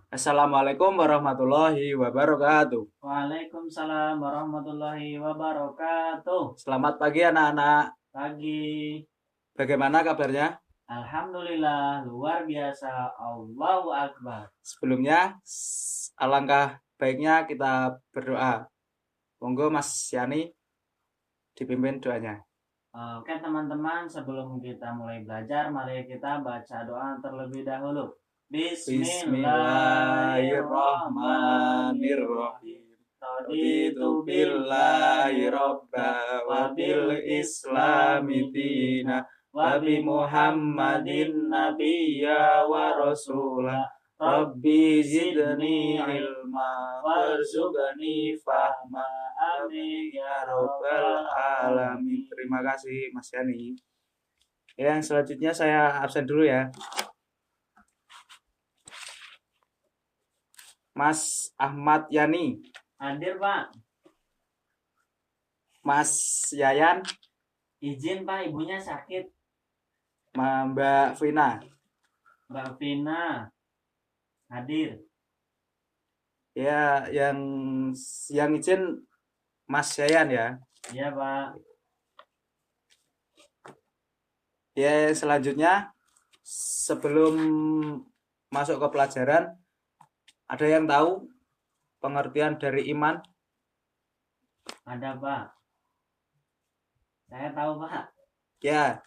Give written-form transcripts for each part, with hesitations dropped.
Assalamualaikum warahmatullahi wabarakatuh. Waalaikumsalam warahmatullahi wabarakatuh. Selamat pagi anak-anak. Pagi. Bagaimana kabarnya? Alhamdulillah, luar biasa. Allahu Akbar. Sebelumnya, alangkah baiknya kita berdoa. Monggo Mas Yani dipimpin doanya. Oke teman-teman, sebelum kita mulai belajar, mari kita baca doa terlebih dahulu. Bismillahirrahmanirrahim. Bismillahirrahmanirrahim. Raditu Raditu billahi billahi robba robba wa wa bil bil islami islami dina dina wa wa bi bi Muhammadin Muhammadin nabiyya nabiyya wa wa rasulah. rasula. Rabbi zidni Zidni ilma warzuqni warzuqni fahma. fahma. Amin Amin ya ya robbal rabbal alamin. alamin. Terima kasih Mas Yani. Yang selanjutnya saya absen dulu ya. Mas Ahmad Yani, Hadir Pak. Mas Yayan, Izin Pak, ibunya sakit. Mbak Vina. Mbak Vina. Hadir. Ya, yang izin Mas Yayan ya. Iya Pak. Ya, selanjutnya sebelum masuk ke pelajaran, ada yang tahu pengertian dari iman? Ada Pak. Saya tahu Pak. Ya,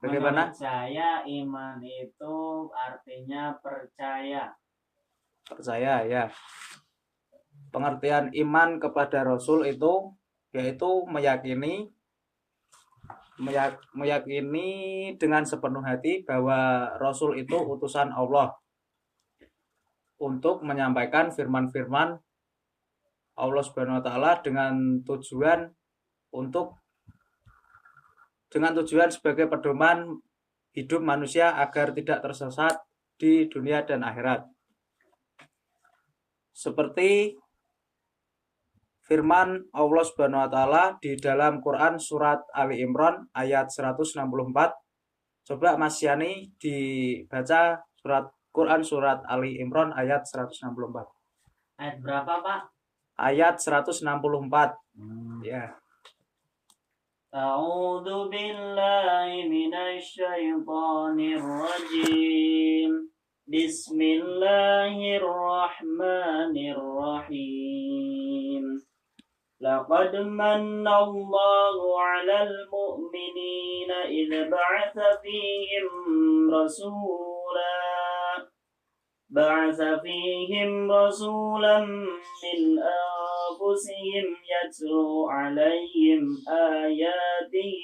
bagaimana? Menurut saya iman itu artinya percaya. Percaya ya. Pengertian iman kepada Rasul itu yaitu meyakini dengan sepenuh hati bahwa Rasul itu utusan Allah untuk menyampaikan firman-firman Allah Subhanahu wa taala untuk dengan tujuan sebagai pedoman hidup manusia agar tidak tersesat di dunia dan akhirat. Seperti firman Allah Subhanahu wa taala di dalam Quran surat Ali Imran ayat 164. Coba Mas Yani dibaca Quran surat Ali Imran ayat 164. Ayat berapa Pak? Ayat 164. Ya. A'udzu billahi minasyaitonir rajim. Bismillahirrahmanirrahim. لقد من الله على المؤمنين إذ بعث فيهم رسولا من أنفسهم يتلو عليهم آياته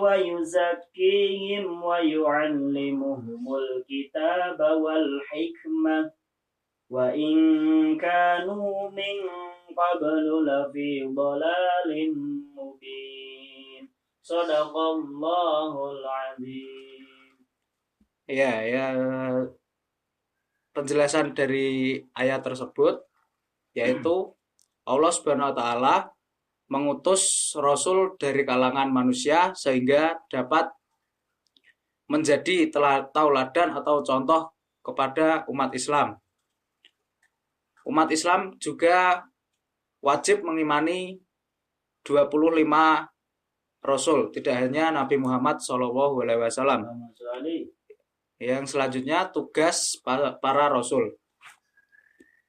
ويزكيهم ويعلمهم الكتاب والحكمة وإن كانوا من قبل لفي ضلال مبين صدق الله العظيم. Ya, penjelasan dari ayat tersebut yaitu Allah Subhanahu wa taala mengutus rasul dari kalangan manusia sehingga dapat menjadi tauladan atau contoh kepada umat Islam. Umat Islam juga wajib mengimani 25 rasul, tidak hanya Nabi Muhammad SAW. Yang selanjutnya tugas para rasul.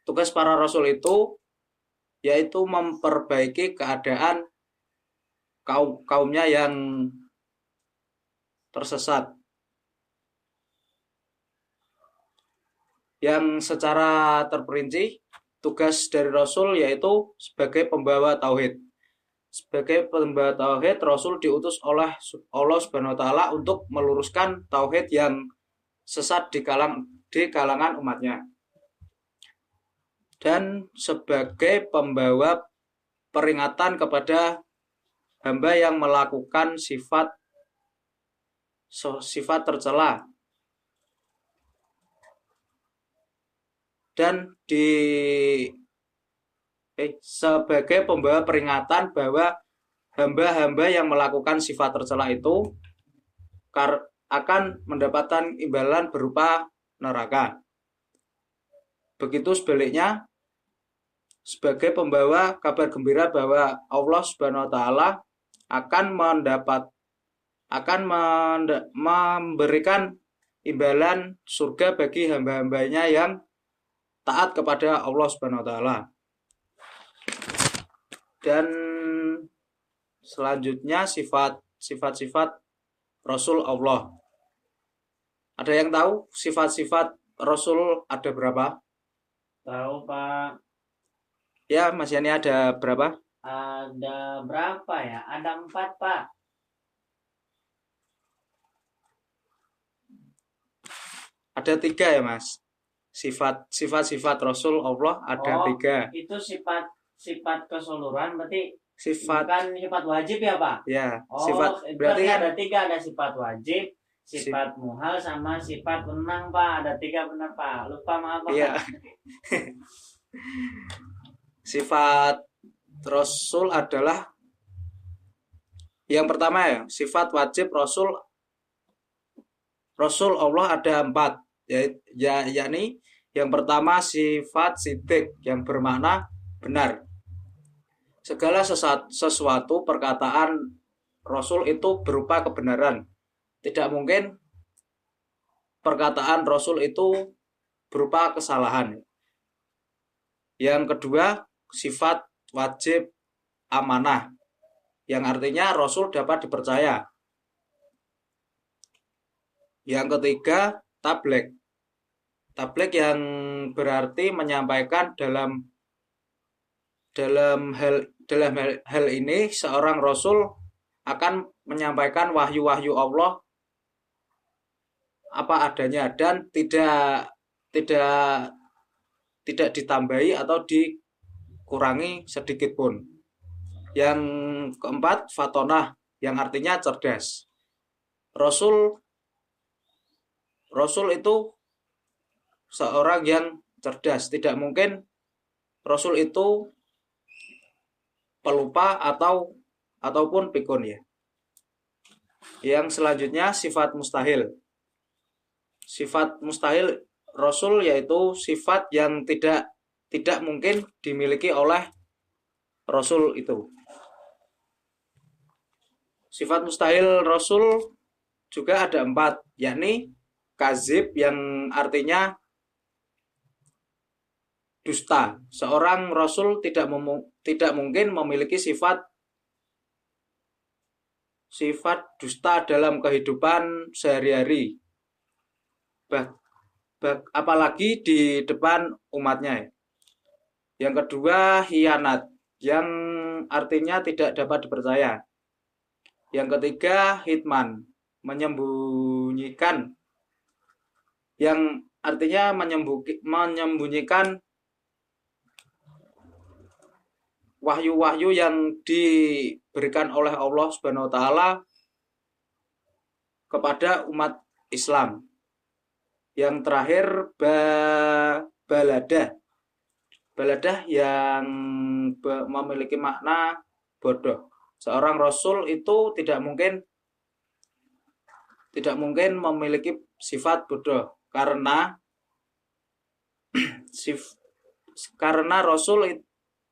Tugas para rasul itu yaitu memperbaiki keadaan kaumnya yang tersesat. Yang secara terperinci tugas dari rasul yaitu sebagai pembawa tauhid. Sebagai pembawa tauhid, rasul diutus oleh Allah Subhanahu wa taala untuk meluruskan tauhid yang sesat di kalangan umatnya. Dan sebagai pembawa peringatan kepada hamba yang melakukan sifat tercela, dan sebagai pembawa peringatan bahwa hamba-hamba yang melakukan sifat tercela itu akan mendapatkan imbalan berupa neraka. Begitu sebaliknya, sebagai pembawa kabar gembira bahwa Allah Subhanahu wa taala akan memberikan imbalan surga bagi hamba-hambanya yang taat kepada Allah Subhanahu wa taala. Dan selanjutnya sifat-sifat Rasul Allah. Ada yang tahu sifat-sifat Rasul ada berapa? Tahu Pak? Ya, Mas Yani, ada berapa? Ada berapa ya? Ada 4 Pak. Ada 3 ya, Mas. Sifat Rasul Allah ada 3. Itu sifat keseluruhan berarti Bukan sifat wajib ya Pak? Ya, sifat berarti kan ada 3, ada sifat wajib, sifat muhal sama sifat wenang Pak. Ada 3 benar Pak. Lupa maaf Pak. Iya. Sifat Rasul adalah yang pertama ya, sifat wajib Rasul Allah ada 4, yakni yang pertama sifat sidik yang bermakna benar. Segala sesuatu perkataan Rasul itu berupa kebenaran. Tidak mungkin perkataan Rasul itu berupa kesalahan. Yang kedua, sifat wajib amanah, yang artinya Rasul dapat dipercaya. Yang ketiga, tabligh yang berarti menyampaikan dalam hal ini seorang Rasul akan menyampaikan wahyu-wahyu Allah apa adanya dan tidak ditambahi atau dikurangi sedikit pun. Yang keempat, fatonah yang artinya cerdas. Rasul itu seorang yang cerdas. Tidak mungkin Rasul itu pelupa ataupun pikun ya. Yang selanjutnya sifat mustahil. Sifat mustahil Rasul yaitu sifat yang tidak mungkin dimiliki oleh Rasul itu. Sifat mustahil Rasul juga ada 4, yakni kazib yang artinya dusta. Seorang Rasul tidak mungkin memiliki sifat dusta dalam kehidupan sehari-hari, apalagi di depan umatnya. Yang kedua, hianat yang artinya tidak dapat dipercaya. Yang ketiga, hitman menyembunyikan yang artinya menyembunyikan wahyu-wahyu yang diberikan oleh Allah Subhanahu wa taala kepada umat Islam. Yang terakhir, baladah yang memiliki makna bodoh. Seorang Rasul itu tidak mungkin memiliki sifat bodoh karena Rasul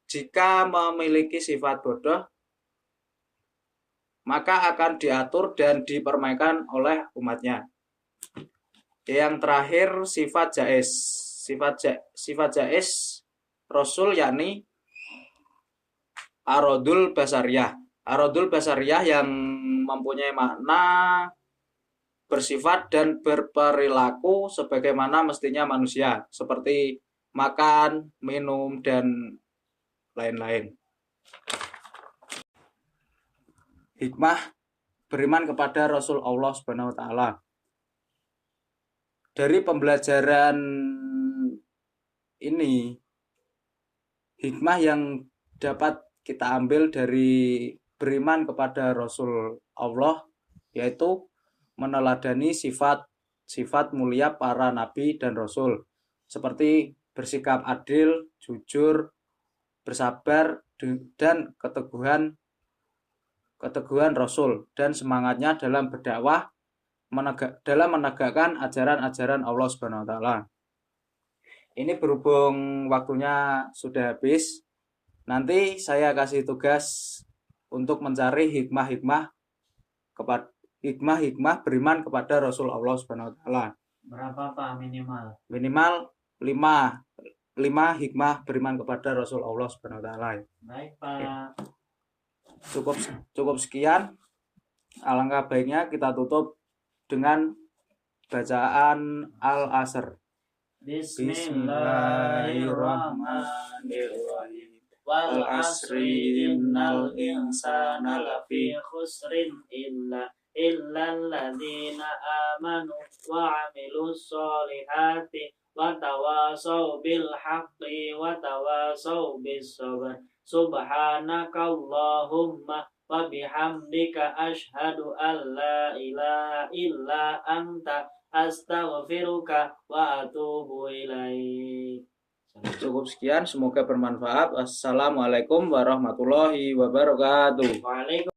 jika memiliki sifat bodoh maka akan diatur dan dipermainkan oleh umatnya. Yang terakhir, sifat jaiz. Sifat jaiz Rasul yakni arodul basariyah. Arodul basariyah yang mempunyai makna bersifat dan berperilaku sebagaimana mestinya manusia, seperti makan, minum, dan lain-lain. Hikmah beriman kepada Rasul Allah Subhanahu wa taala. Dari pembelajaran ini, hikmah yang dapat kita ambil dari beriman kepada Rasul Allah yaitu meneladani sifat mulia para nabi dan rasul, seperti bersikap adil, jujur, bersabar, dan keteguhan Rasul dan semangatnya dalam berdakwah dalam menegakkan ajaran-ajaran Allah Subhanahu wa taala. Ini berhubung waktunya sudah habis, nanti saya kasih tugas untuk mencari hikmah beriman kepada Rasul Allah Subhanahu wa taala. Berapa Pak minimal? Minimal 5 hikmah beriman kepada Rasul Allah Subhanahu wa taala. Baik Pak. Cukup sekian. Alangkah baiknya kita tutup dengan bacaan Al-Asr. Bismillahirrahmanirrahim. Wal asri innal insana lafi khusrin illa alladzina amanu wa amilus solihati wa tawasaw bil haqqi wa tawasaw bis sabr. Subhanakallahumma wa bihamdika asyhadu an la ilaha illa anta astaghfiruka wa atubu ilaik. Cukup sekian, semoga bermanfaat. Wassalamualaikum warahmatullahi wabarakatuh. Waalaikumsalam.